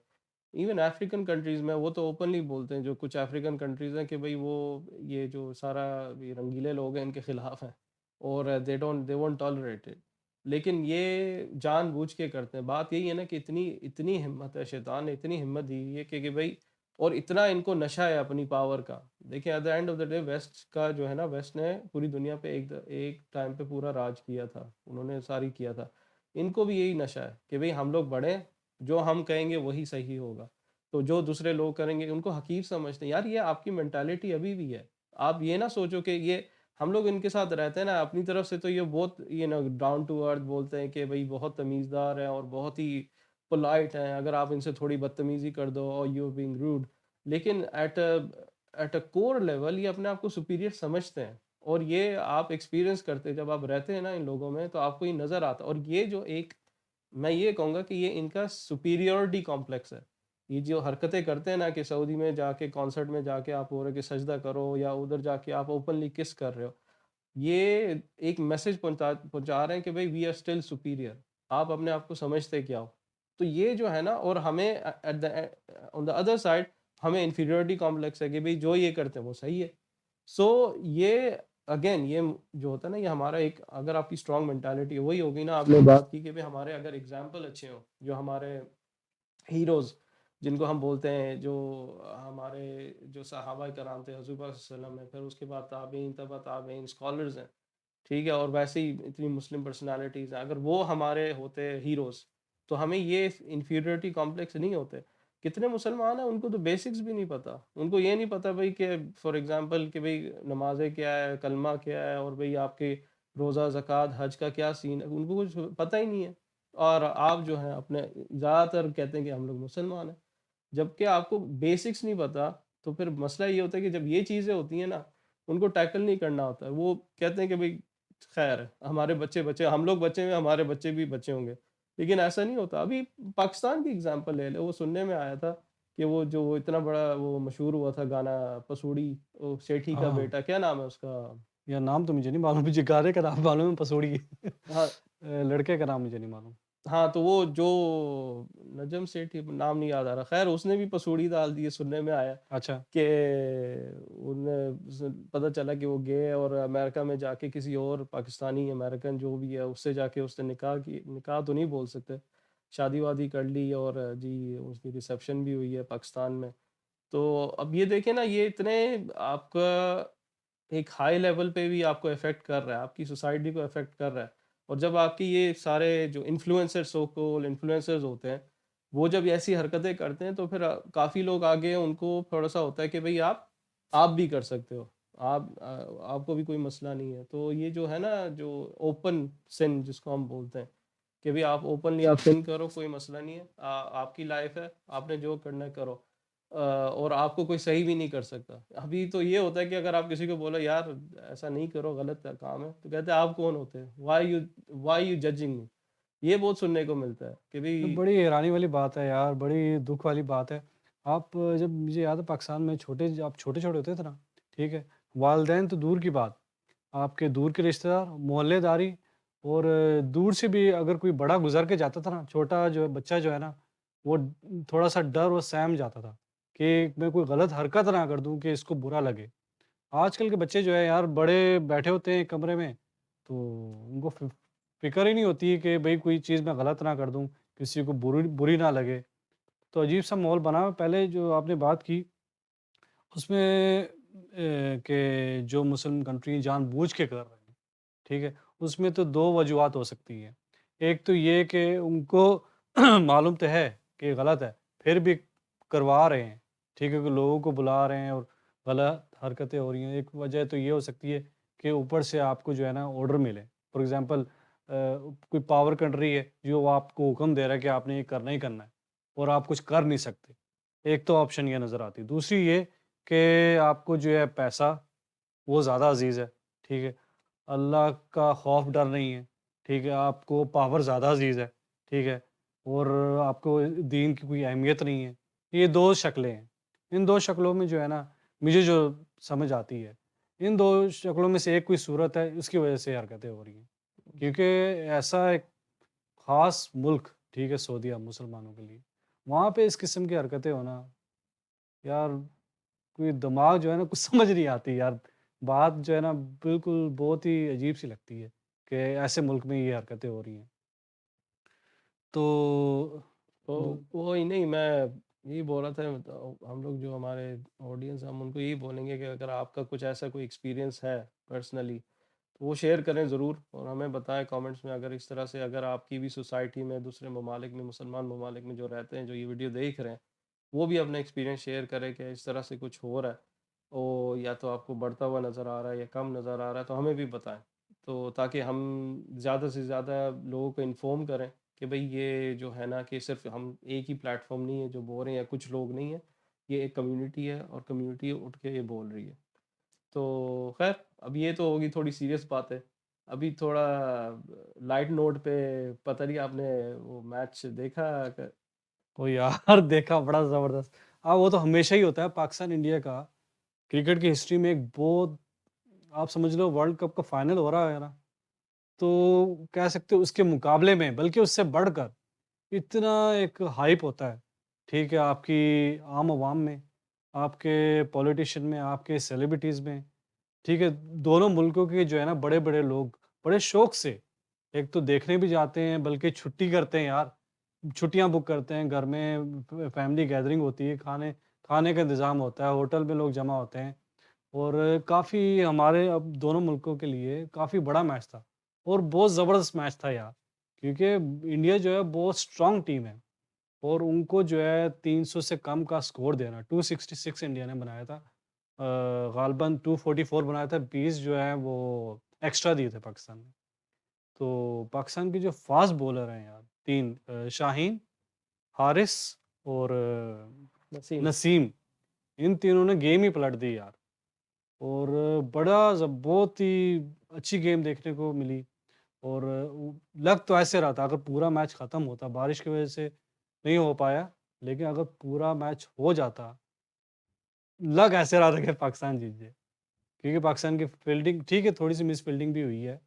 [SPEAKER 1] इवन अफ्रीकन कंट्रीज़ में वो तो ओपनली बोलते हैं, जो कुछ अफ्रीकन कंट्रीज़ हैं, कि भाई वो ये जो सारा ये रंगीले लोग हैं इनके खिलाफ हैं, और दे वोंट टॉलरेट इट। लेकिन ये जानबूझ के करते हैं। बात यही है ना कि इतनी इतनी हिम्मत है, शैतान ने इतनी हिम्मत दी हुई है कि भाई, और इतना इनको नशा है अपनी पावर का। देखिए at the end of the day West का जो है ना, वेस्ट ने पूरी दुनिया पे एक टाइम पे पूरा राज किया था, उन्होंने सारी किया था। इनको भी यही नशा है कि भाई हम लोग बड़े हैं, जो हम कहेंगे वही सही होगा। तो जो दूसरे लोग करेंगे उनको हकीर समझते हैं। यार ये आपकी मेंटालिटी अभी भी है। आप ये ना सोचो कि ये हम लोग इनके साथ रहते हैं ना, अपनी तरफ से तो ये बहुत ये ना डाउन टू अर्थ बोलते हैं कि भाई बहुत तमीज़दार हैं और बहुत ही पोलाइट हैं, अगर आप इनसे थोड़ी बदतमीज़ी कर दो और यू बीइंग रूड। लेकिन एट अ कोर लेवल ये अपने आप को सुपीरियर समझते हैं, और ये आप एक्सपीरियंस करते हैं जब आप रहते हैं ना इन लोगों में, तो आपको ये नज़र आता है। और ये जो एक, मैं ये कहूँगा कि ये इनका सुपीरियॉरिटी कॉम्प्लेक्स है। ये जो हरकतें करते हैं ना कि सऊदी में जाके कॉन्सर्ट में जाके आप बोल रहे हो कि सजदा करो, या उधर जाके आप ओपनली किस कर रहे हो, ये एक मैसेज पहुँचा पहुँचा रहे हैं कि भाई वी आर स्टिल सुपीरियर। आप अपने आप को समझते क्या हो? तो ये जो है ना, और हमें at the on the other side हमें इंफीरियॉरिटी कॉम्प्लेक्स है कि भाई जो ये करते हैं वो सही है। सो ये अगेन ये जो होता है ना, ये हमारा एक, अगर आपकी स्ट्रॉन्ग मेंटालिटी वही होगी ना, आपने बात की कि भाई हमारे अगर एग्जाम्पल अच्छे हों, जो हमारे हीरोज़ जिनको हम बोलते हैं, जो हमारे जो सहाबा कराम थे, हुज़ूर पाक सल्लल्लाहु अलैहि वसल्लम है, फिर उसके बाद ताबईन, तबा ताबईन, स्कॉलर्स हैं, ठीक है? और वैसे ही इतनी मुस्लिम पर्सनैलिटीज़ हैं, अगर वो हमारे होते हीरोज़, तो हमें ये इन्फीरियरिटी कॉम्प्लेक्स नहीं होते। कितने मुसलमान हैं उनको तो बेसिक्स भी नहीं पता। उनको ये नहीं पता भई कि फॉर एग्ज़ाम्पल कि भई नमाज़ें क्या है, कलमा क्या है, और भई आपके रोज़ा, ज़कात, हज का क्या सीन है, उनको कुछ पता ही नहीं है। और आप जो हैं अपने ज़्यादातर कहते हैं कि हम लोग मुसलमान हैं। जबकि आपको बेसिक्स नहीं पता, तो फिर मसला ये होता है कि जब ये चीज़ें होती हैं ना, उनको टैकल नहीं करना होता है। वो कहते हैं कि भई खैर है, हमारे बच्चे बचे, हम लोग बचे हुए हैं, हमारे बच्चे भी बचे होंगे। लेकिन ऐसा नहीं होता। अभी पाकिस्तान की एग्ज़ाम्पल ले लो, वो सुनने में आया था कि वो जो वो इतना बड़ा वो मशहूर हुआ था गाना पसूड़ी, वो सेठी का
[SPEAKER 2] हाँ,
[SPEAKER 1] बेटा, क्या नाम है उसका?
[SPEAKER 2] यार नाम तो मुझे नहीं मालूम, मुझे गाने का नाम मालूम है पसूड़ी।
[SPEAKER 1] हाँ,
[SPEAKER 2] लड़के का नाम मुझे नहीं मालूम।
[SPEAKER 1] हाँ, तो वो जो नजम सेठी, नाम नहीं याद आ रहा। ख़ैर उसने भी पसूड़ी डाल दी है, सुनने में आया
[SPEAKER 2] अच्छा,
[SPEAKER 1] कि उन्हें पता चला कि वो गे है, और अमेरिका में जाके किसी और पाकिस्तानी अमेरिकन जो भी है उससे जाके उसने निकाह तो नहीं बोल सकते, शादी वादी कर ली, और जी उसकी रिसेप्शन भी हुई है पाकिस्तान में। तो अब ये देखें ना, ये इतने आपका एक हाई लेवल पे भी आपको इफ़ेक्ट कर रहा है, आपकी सोसाइटी को इफ़ेक्ट कर रहा है। और जब आपकी ये सारे जो इन्फ्लुएंसर्स, सो कॉल्ड इन्फ्लुएंसर्स होते हैं, वो जब ऐसी हरकतें करते हैं, तो फिर काफ़ी लोग आगे उनको थोड़ा-सा होता है कि भई आप भी कर सकते हो। आपको भी कोई मसला नहीं है। तो ये जो है ना, जो ओपन सिन जिसको हम बोलते हैं, कि भई आप ओपनली आप सिन करो, कोई मसला नहीं है। आपकी लाइफ़ है, आपने जो करना है करो। और आपको कोई सही भी नहीं कर सकता। अभी तो ये होता है कि अगर आप किसी को बोलो यार ऐसा नहीं करो, गलत है काम है, तो कहते हैं आप कौन होते हैं? Why you judging me? ये बहुत सुनने को मिलता है कि
[SPEAKER 2] तो
[SPEAKER 1] भई।
[SPEAKER 2] बड़ी हैरानी वाली बात है यार, बड़ी दुःख वाली बात है। आप जब मुझे याद है पाकिस्तान में आप छोटे-छोटे होते थे ना, ठीक है? वालिदैन तो दूर की बात, आपके दूर के रिश्तेदार, मोहल्लेदारी और दूर से भी अगर कोई बड़ा गुज़र के जाता था ना, छोटा जो है बच्चा जो है ना, वो थोड़ा-सा डर और सहम जाता था कि मैं कोई गलत हरकत ना कर दूँ कि इसको बुरा लगे। आजकल के बच्चे जो है यार बड़े बैठे होते हैं कमरे में, तो उनको फ़िक्र ही नहीं होती है कि भई कोई चीज़ मैं गलत ना कर दूँ, किसी को बुरी बुरी ना लगे। तो अजीब-सा माहौल बना है। पहले जो आपने बात की उसमें कि जो मुस्लिम कंट्री जानबूझ के कर रहे हैं, ठीक है? उसमें तो 2 वजूहात हो सकती हैं। एक तो ये कि उनको मालूम तो है कि गलत है, फिर भी करवा रहे हैं, ठीक है? कि लोगों को बुला रहे हैं और गलत हरकतें हो रही हैं। एक वजह तो ये हो सकती है कि ऊपर से आपको जो है ना ऑर्डर मिले। फॉर एग्ज़ाम्पल कोई पावर कंट्री है, जो आपको हुक्म दे रहा है कि आपने ये करना ही करना है और आप कुछ कर नहीं सकते। एक तो ऑप्शन ये नज़र आती है। दूसरी ये कि आपको जो है पैसा वो ज़्यादा अज़ीज़ है, ठीक है? अल्लाह का खौफ डर नहीं है, ठीक है? आपको पावर ज़्यादा अज़ीज़ है, ठीक है? और आपको दीन की कोई अहमियत नहीं है। ये 2 शक्लें हैं। इन 2 शक्लों में जो है ना, मुझे जो समझ आती है, इन 2 शक्लों में से एक कोई सूरत है, उसकी वज़ह से हरकतें हो रही हैं। क्योंकि ऐसा एक ख़ास मुल्क, ठीक है, सऊदीया मुसलमानों के लिए, वहाँ पे इस किस्म की हरकतें होना, यार कोई दिमाग जो है ना कुछ समझ नहीं आती यार। बात जो है ना बिल्कुल बहुत ही अजीब-सी लगती है कि ऐसे मुल्क में ये हरकतें हो रही हैं। तो
[SPEAKER 1] तो
[SPEAKER 2] दू
[SPEAKER 1] वो ही नहीं, मैं यही बोल रहा था, हम लोग जो हमारे ऑडियंस हम उनको यही बोलेंगे कि अगर आपका कुछ ऐसा कोई एक्सपीरियंस है पर्सनली, तो वो शेयर करें ज़रूर और हमें बताएं कमेंट्स में। अगर इस तरह से अगर आपकी भी सोसाइटी में, दूसरे ममालिक में, मुसलमान ममालिक में जो रहते हैं, जो ये वीडियो देख रहे हैं, वो भी अपना एक्सपीरियंस शेयर करें कि इस तरह से कुछ हो रहा है, और या तो आपको बढ़ता हुआ नज़र आ रहा है या कम नज़र आ रहा है, तो हमें भी बताएं, तो ताकि हम ज़्यादा से ज़्यादा लोगों को इन्फॉर्म करें कि भाई ये जो है ना, कि सिर्फ हम एक ही प्लेटफॉर्म नहीं है जो बोल रहे हैं, या कुछ लोग नहीं है, ये एक कम्युनिटी है और कम्युनिटी उठ के ये बोल रही है। तो खैर, अब ये तो होगी थोड़ी सीरियस बात है। अभी थोड़ा लाइट नोट पे, पता नहीं आपने वो मैच देखा
[SPEAKER 2] ओ यार देखा बड़ा ज़बरदस्त। हाँ, वो तो हमेशा ही होता है पाकिस्तान इंडिया का, क्रिकेट की हिस्ट्री में एक बहुत आप समझ लो वर्ल्ड कप का फाइनल हो रहा है ना, तो कह सकते हो उसके मुकाबले में बल्कि उससे बढ़कर इतना एक हाइप होता है, ठीक है? आपकी आम आवाम में, आपके पॉलिटिशियन में, आपके सेलिब्रिटीज़ में, ठीक है? दोनों मुल्कों के जो है ना बड़े-बड़े लोग बड़े शौक से एक तो देखने भी जाते हैं बल्कि छुट्टी करते हैं यार। छुट्टियाँ बुक करते हैं, घर में फैमिली गैदरिंग होती है, खाने खाने का इंतज़ाम होता है, होटल में लोग जमा होते हैं और काफ़ी हमारे अब दोनों मुल्कों के लिए काफ़ी बड़ा मैच था और बहुत ज़बरदस्त मैच था यार। क्योंकि इंडिया जो है बहुत स्ट्रॉन्ग टीम है और उनको जो है 300 से कम का स्कोर देना 266 इंडिया ने बनाया था। गालबन 244 बनाया था, 20 जो है वो एक्स्ट्रा दिए थे पाकिस्तान ने। तो पाकिस्तान के जो फ़ास्ट बॉलर हैं यार 3 शाहीन, हारिस और
[SPEAKER 1] नसीम।
[SPEAKER 2] नसीम, इन तीनों ने गेम ही पलट दी यार। और बड़ा बहुत ही अच्छी गेम देखने को मिली और लग तो ऐसे रहा था अगर पूरा मैच ख़त्म होता, बारिश की वज़ह से नहीं हो पाया, लेकिन अगर पूरा मैच हो जाता, लग ऐसे रहा था कि पाकिस्तान जीत जाए। क्योंकि पाकिस्तान की फ़ील्डिंग ठीक है, थोड़ी-सी मिस फ़ील्डिंग भी हुई है,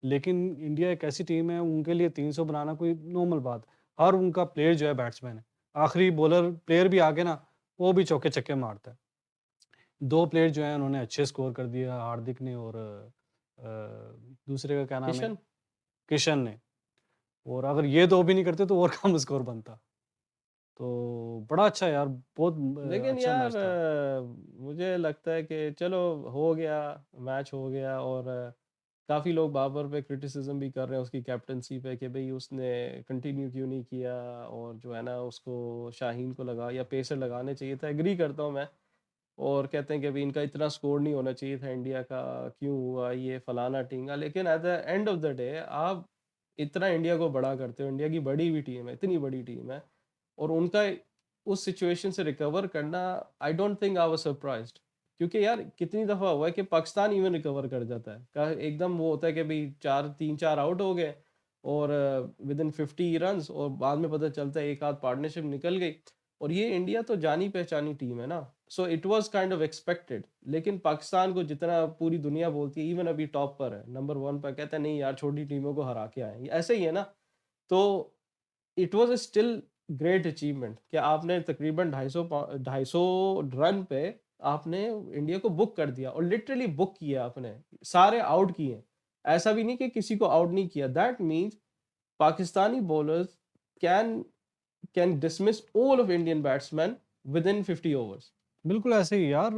[SPEAKER 2] लेकिन इंडिया एक ऐसी टीम है, उनके लिए 300 बनाना कोई नॉर्मल बात है। हर उनका प्लेयर जो है बैट्समैन है। आखिरी बॉलर प्लेयर भी आके ना, वो भी चौके-छक्के मारता है। 2 प्लेयर जो हैं उन्होंने अच्छे स्कोर कर दिया, हार्दिक ने और दूसरे का क्या नाम है?
[SPEAKER 1] किशन।
[SPEAKER 2] किशन ने। और अगर ये 2 भी नहीं करते तो और कम स्कोर बनता। तो बड़ा अच्छा यार, बहुत
[SPEAKER 1] लेकिन
[SPEAKER 2] अच्छा
[SPEAKER 1] यार
[SPEAKER 2] मैच था।
[SPEAKER 1] मुझे लगता है कि चलो, हो गया, मैच हो गया, और काफ़ी लोग बाबर पे क्रिटिसिज्म भी कर रहे हैं उसकी कैप्टनसी पे कि भाई उसने कंटिन्यू क्यों नहीं किया, और जो है ना उसको शाहीन को लगा या पेसर लगाने चाहिए था। एग्री करता हूँ मैं, और कहते हैं कि भाई इनका इतना स्कोर नहीं होना चाहिए था इंडिया का, क्यों हुआ ये फलाना टींगा। लेकिन eight the end of the day आप इतना इंडिया को बड़ा करते हो, इंडिया की बड़ी हुई टीम है, इतनी बड़ी टीम है, और उनका उस सिचुएशन से रिकवर करना, I don't think I was surprised. क्योंकि यार कितनी दफ़ा हुआ है कि पाकिस्तान इवन रिकवर कर जाता है, का एकदम वो होता है कि भाई 4 3 4 आउट हो गए, और विद इन 50 रन्स, और बाद में पता चलता है एक आध पार्टनरशिप निकल गई। और ये इंडिया तो जानी पहचानी टीम है ना, so it was kind of expected. लेकिन पाकिस्तान को जितना पूरी दुनिया बोलती है, इवन अभी टॉप पर है, नंबर 1 पर, कहता है नहीं यार छोटी टीमों को हरा के आए हैं। ऐसे ही है ना। तो it was still great achievement कि आपने तकरीबन 250 रन पे आपने इंडिया को बुक कर दिया, और लिटरली बुक किया आपने, सारे आउट किए। ऐसा भी नहीं कि किसी को आउट नहीं किया। That means Pakistani bowlers can can dismiss all of Indian batsman with in 50 overs.
[SPEAKER 2] बिल्कुल ऐसे ही यार,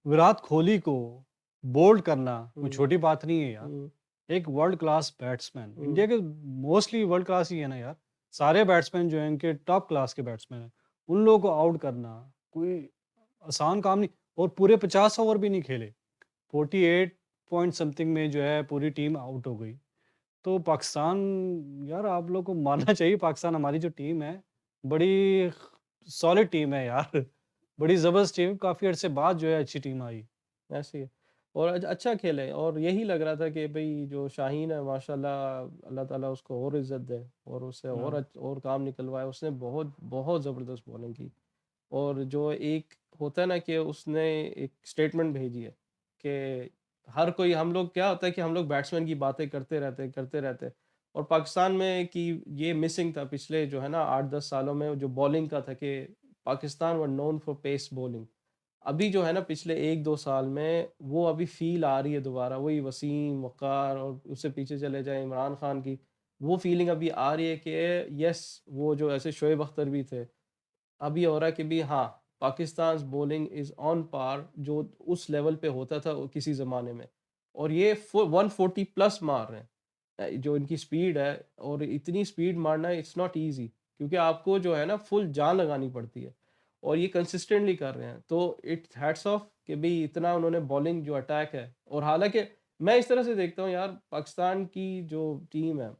[SPEAKER 2] विराट कोहली को बोल्ड करना कोई
[SPEAKER 1] हुँ,
[SPEAKER 2] छोटी बात नहीं है यार।
[SPEAKER 1] हुँ,
[SPEAKER 2] एक वर्ल्ड क्लास बैट्समैन,
[SPEAKER 1] हुँ।
[SPEAKER 2] इंडिया के मोस्टली वर्ल्ड क्लास ही है ना यार। सारे बैट्समैन जो हैं इनके टॉप क्लास के बैट्समैन हैं। उन लोगों को आउट करना कोई आसान काम नहीं और पूरे 50 ओवर भी नहीं खेले। 48 पॉइंट समथिंग में जो है पूरी टीम आउट हो गई। तो पाकिस्तान यार आप लोग को मानना चाहिए, पाकिस्तान हमारी जो टीम है बड़ी सॉलिड टीम है यार। बड़ी ज़बरदस्त टीम, काफ़ी अरसे बाद जो है अच्छी टीम आई।
[SPEAKER 1] ऐसे ही है। और अच्छा खेले, और यही लग रहा था कि भाई जो शाहीन है माशाल्लाह, अल्लाह ताला उसको और इज्जत दे और उससे और
[SPEAKER 2] हाँ,
[SPEAKER 1] और काम निकलवाए। उसने बहुत बहुत ज़बरदस्त बॉलिंग की। और जो एक होता है ना कि उसने एक स्टेटमेंट भेजी है कि हर कोई, हम लोग क्या होता है कि हम लोग बैट्समैन की बातें करते रहते, और पाकिस्तान में कि ये मिसिंग था पिछले जो है ना 8-10 सालों में, जो बॉलिंग का था कि Pakistan were known for pace bowling. अभी जो है ना पिछले 1-2 साल में वो अभी फ़ील आ रही है दोबारा, वही वसीम, वक़ार और उससे पीछे चले जाएँ इमरान खान की, वो फ़ीलिंग अभी आ रही है कि यस, वो जो ऐसे शोएब अख्तर भी थे। अब ये हो रहा है कि भी हाँ, Pakistan's bowling is on par जो उस लेवल पे होता था किसी ज़माने में, और ये 140 प्लस मार रहे हैं। जो इनकी स्पीड है, और इतनी स्पीड मारना इट्स नॉट ईज़ी, क्योंकि आपको जो है ना फुल जान लगानी पड़ती है, और ये कंसिस्टेंटली कर रहे हैं। तो इट्स हैट्स ऑफ कि भई इतना उन्होंने बॉलिंग जो अटैक है, और हालाँकि मैं इस तरह से देखता हूँ यार, पाकिस्तान की जो टीम है,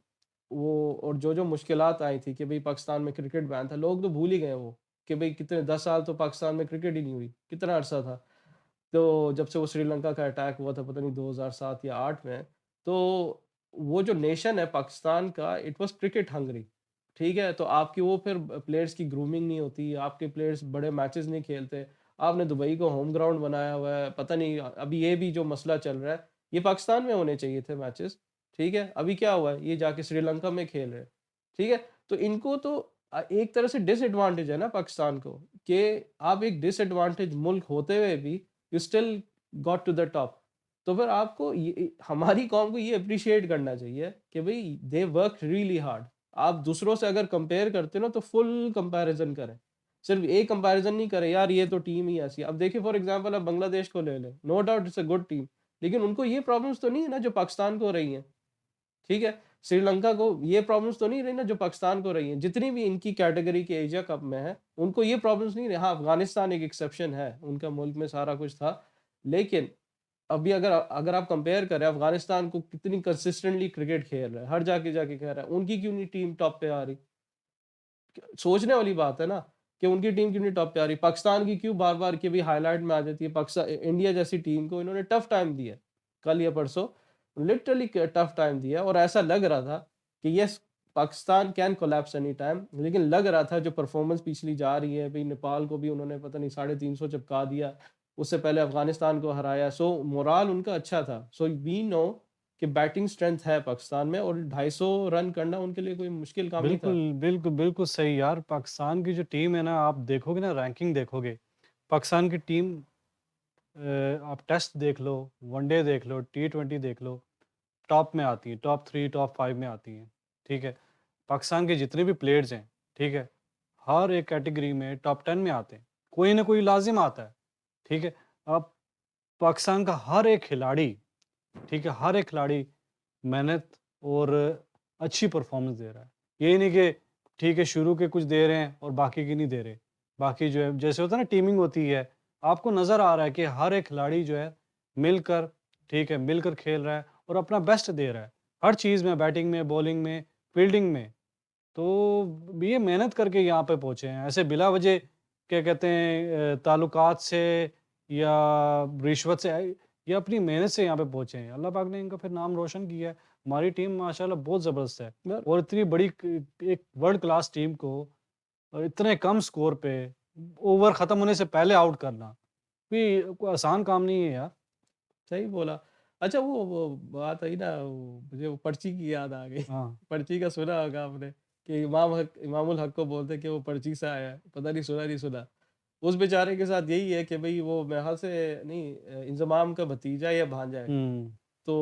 [SPEAKER 1] वो और जो-जो मुश्किलात आई थी कि भई पाकिस्तान में क्रिकेट बैन था, लोग तो भूल ही गए वो, कि भई कितने 10 साल तो पाकिस्तान में क्रिकेट ही नहीं हुई, कितना अरसा था। तो जब से वो श्रीलंका का अटैक हुआ था, पता नहीं 2007 या 8 में, तो वो जो नेशन है पाकिस्तान का, इट वाज़ क्रिकेट हंग्री, ठीक है? तो आपकी वो फिर प्लेयर्स की ग्रूमिंग नहीं होती, आपके प्लेयर्स बड़े मैचेज़ नहीं खेलते। आपने दुबई को होम ग्राउंड बनाया हुआ है, पता नहीं अभी ये भी जो मसला चल रहा है, ये पाकिस्तान में होने चाहिए थे मैचेज़, ठीक है? अभी क्या हुआ है, ये जाके श्रीलंका में खेल रहे हैं, ठीक है? तो इनको तो एक तरह से डिसएडवांटेज है ना पाकिस्तान को, कि आप एक डिसएडवांटेज मुल्क होते हुए भी you still got to the top. तो फिर आपको ये हमारी कौम को ये अप्रिशिएट करना चाहिए कि भई दे वर्क रियली हार्ड। आप दूसरों से अगर कंपेयर करते हो ना, तो फुल कंपैरिज़न करें। सिर्फ़ एक कंपैरिज़न नहीं करें, यार ये तो टीम ही ऐसी है। अब देखिए फॉर एग्ज़ाम्पल आप बांग्लादेश को ले लें, no doubt it's a good team, लेकिन उनको ये प्रॉब्लम्स तो नहीं है ना जो पाकिस्तान को हो रही हैं। ठीक है? श्रीलंका को ये प्रॉब्लम्स तो नहीं रही ना जो पाकिस्तान को रही हैं। जितनी भी इनकी कैटेगरी के एशिया कप में है, उनको ये प्रॉब्लम्स नहीं रही। हाँ, अफ़गानिस्तान एक एक्सेप्शन है, उनका मुल्क में सारा कुछ था। लेकिन अभी अगर अगर आप कंपेयर करें अफ़गानिस्तान को, कितनी कंसिस्टेंटली क्रिकेट खेल रहा है, हर जाके जाके खेल रहा है, उनकी क्यों नहीं टीम टॉप पे आ रही? सोचने वाली बात है ना, कि उनकी टीम क्यों नहीं टॉप पे आ रही? पाकिस्तान की क्यों बार-बार कि भई हाइलाइट में आ जाती है? इंडिया जैसी टीम को इन्होंने टफ टाइम दिया है, कल या परसों, लिटरली टफ टाइम दिया है, और ऐसा लग रहा था कि yes, Pakistan can collapse any time, लेकिन लग रहा था जो परफॉर्मेंस पिछली जा रही है, भई नेपाल को भी उन्होंने पता नहीं 350 चिपका दिया, उससे पहले अफ़गानिस्तान को हराया, सो मोराल उनका अच्छा था। सो वी नो कि बैटिंग स्ट्रेंथ है पाकिस्तान में, और 250 रन करना उनके लिए कोई मुश्किल काम नहीं
[SPEAKER 2] बिल्कुल,
[SPEAKER 1] था।
[SPEAKER 2] बिल्कुल, बिल्कुल सही यार। पाकिस्तान की जो टीम है ना, आप देखोगे ना, रैंकिंग देखोगे, पाकिस्तान की टीम आप टेस्ट देख लो, वनडे देख लो, टी20 देख लो, टॉप में आती है, टॉप 3, टॉप 5 में आती हैं, ठीक है? पाकिस्तान के जितने भी प्लेयर्स हैं, ठीक है? हर एक कैटेगरी में टॉप 10 में आते हैं, कोई ना कोई लाज़िम आता है, ठीक है? अब पाकिस्तान का हर एक खिलाड़ी, ठीक है? हर एक खिलाड़ी मेहनत और अच्छी परफ़ॉर्मेंस दे रहा है। ये नहीं कि ठीक है, शुरू के कुछ दे रहे हैं और बाकी की नहीं दे रहे। बाकी जो है, जैसे होता है ना, टीमिंग होती है, आपको नज़र आ रहा है कि हर एक खिलाड़ी जो है मिलकर, ठीक है, मिलकर खेल रहा है और अपना बेस्ट दे रहा है। हर चीज़ में, बैटिंग में, बॉलिंग में, फील्डिंग में। तो ये मेहनत करके यहाँ पे पहुँचे हैं। ऐसे बिला वजह क्या कहते हैं, ताल्लुकात से या रिश्वत से ये अपनी मेहनत से यहाँ पे पहुँचे हैं। अल्लाह पाक ने इनका फिर नाम रोशन किया है। हमारी टीम माशाल्लाह बहुत ज़बरदस्त है,
[SPEAKER 1] यार
[SPEAKER 2] और इतनी बड़ी एक वर्ल्ड क्लास टीम को इतने कम स्कोर पे ओवर ख़त्म होने से पहले आउट करना, भी कोई आसान काम नहीं है यार।
[SPEAKER 1] सही बोला। अच्छा, वो बात आई ना, वो मुझे वो पर्ची की याद आ गई।
[SPEAKER 2] हाँ।
[SPEAKER 1] पर्ची का सुना होगा आपने कि इमामुल हक को बोलते हैं कि वो पर्ची से आया है। पता नहीं सुना नहीं सुना। उस बेचारे के साथ यही है कि भई वो मेरे ख़्याल से नहीं, इंज़माम का भतीजा या भांजा है।
[SPEAKER 2] हुँ।
[SPEAKER 1] तो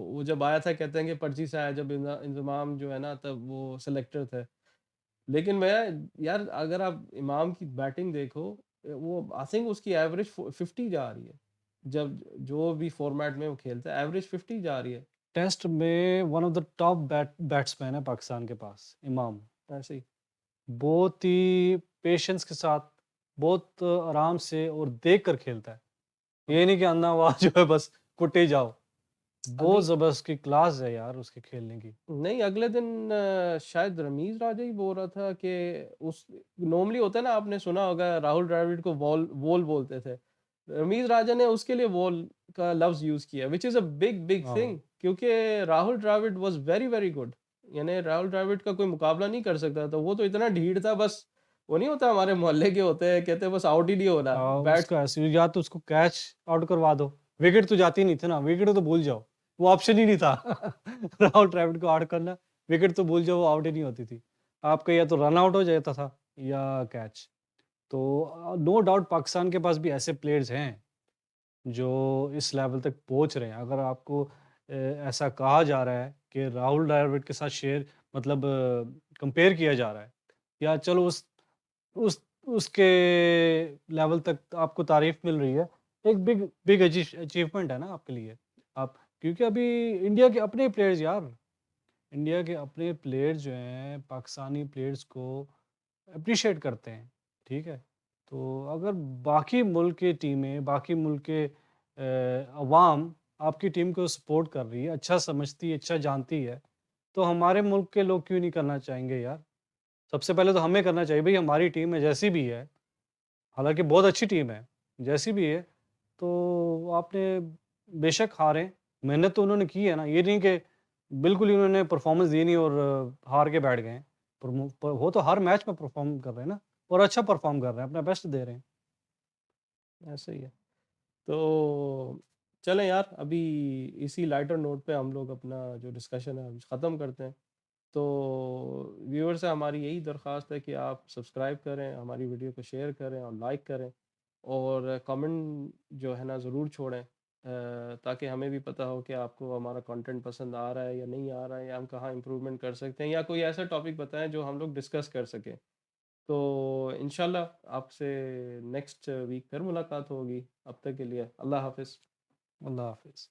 [SPEAKER 1] वो जब आया था, कहते हैं कि पर्ची से आया, जब इंज़माम जो है ना तब वो सिलेक्टर थे। लेकिन मैं, यार अगर आप इमाम की बैटिंग देखो, वो आई थिंक उसकी एवरेज 50 जा रही है। जब जो भी फॉर्मेट में वो खेलता है, एवरेज 50 जा रही है,
[SPEAKER 2] टेस्ट में one of the top batsman है पाकिस्तान के पास, इमाम।
[SPEAKER 1] ऐसे ही।
[SPEAKER 2] बहुत ही पेशेंस के साथ, बहुत आराम से और देख कर खेलता है।
[SPEAKER 1] अब
[SPEAKER 2] ये नहीं कि अंधा हुआ जो है बस कुटे ही जाओ। बहुत
[SPEAKER 1] अगल
[SPEAKER 2] ज़बरदस्त की क्लास है यार उसके खेलने की।
[SPEAKER 1] नहीं, अगले दिन शायद रमीज़ राजा ही बोल रहा था कि उस नॉर्मली होता है ना, आपने सुना होगा राहुल द्रविड़ को वॉल बोलते थे। रमीज़ राजा ने उसके लिए वॉल का लफ्ज़ यूज़ किया, व्हिच इज़ अ बिग
[SPEAKER 2] हाँ,
[SPEAKER 1] थिंग, क्योंकि Rahul Dravid was very, very good. यानी राहुल द्रविड़ का कोई मुकाबला नहीं कर सकता था। वो तो इतना ढीठ था, बस वो नहीं होता हमारे मोहल्ले के होते हैं, कहते हैं बस आउट ही नहीं होना, बैट
[SPEAKER 2] उसका ऐसे या तो उसको कैच आउट करवा दो, विकेट तो जाती नहीं थी ना, विकेट तो भूल जाओ, वो ऑप्शन ही नहीं था। राहुल द्रविड़ को आउट करना, विकेट तो भूल जाओ, वो आउट ही नहीं होती थी। आपका या तो रन आउट हो जाता था या कैच। तो नो डाउट पाकिस्तान के पास भी ऐसे प्लेयर्स हैं जो इस लेवल तक पहुंच रहे हैं। अगर आपको ऐसा कहा जा रहा है कि राहुल द्रविड़ के साथ शेयर मतलब कंपेयर किया जा रहा है, या चलो उस उसके लेवल तक आपको तारीफ मिल रही है, एक बिग बिग अचीवमेंट है ना आपके लिए। आप क्योंकि अभी इंडिया के अपने प्लेयर्स यार, इंडिया के अपने प्लेयर्स जो हैं पाकिस्तानी प्लेयर्स को एप्रिशिएट करते हैं, ठीक है? तो अगर बाकी मुल्क की टीमें, बाकी मुल्क के अवाम आपकी टीम को सपोर्ट कर रही है, अच्छा समझती है, अच्छा जानती है, तो हमारे मुल्क के लोग क्यों नहीं करना चाहेंगे यार? सबसे पहले तो हमें करना चाहिए, भई हमारी टीम है जैसी भी है, हालाँकि बहुत अच्छी टीम है, जैसी भी है, तो आपने बेशक हारें, मेहनत तो उन्होंने की है ना, ये नहीं कि बिल्कुल ही उन्होंने परफ़ॉर्मेंस दी नहीं और हार के बैठ गए हैं। पर वो तो हर मैच में परफ़ॉर्म कर रहे हैं ना, और अच्छा परफ़ॉर्म कर रहे हैं, अपना बेस्ट दे रहे हैं।
[SPEAKER 1] ऐसा ही है। तो चलें यार, अभी इसी लाइटर नोट पे हम लोग अपना जो डिस्कशन है ख़त्म करते हैं। तो व्यूअर से हमारी यही दरख्वास्त है कि आप सब्सक्राइब करें, हमारी वीडियो को शेयर करें और लाइक करें, और कमेंट जो है ना ज़रूर छोड़ें, ताकि हमें भी पता हो कि आपको हमारा कंटेंट पसंद आ रहा है या नहीं आ रहा है, या हम कहाँ इम्प्रूवमेंट कर सकते हैं, या कोई ऐसा टॉपिक बताएं जो हम लोग डिस्कस कर सकें। तो इंशाल्लाह आपसे नेक्स्ट वीक फिर मुलाकात होगी। अब तक के लिए अल्लाह हाफ़िज़।
[SPEAKER 2] अल्लाह हाफ़िज़।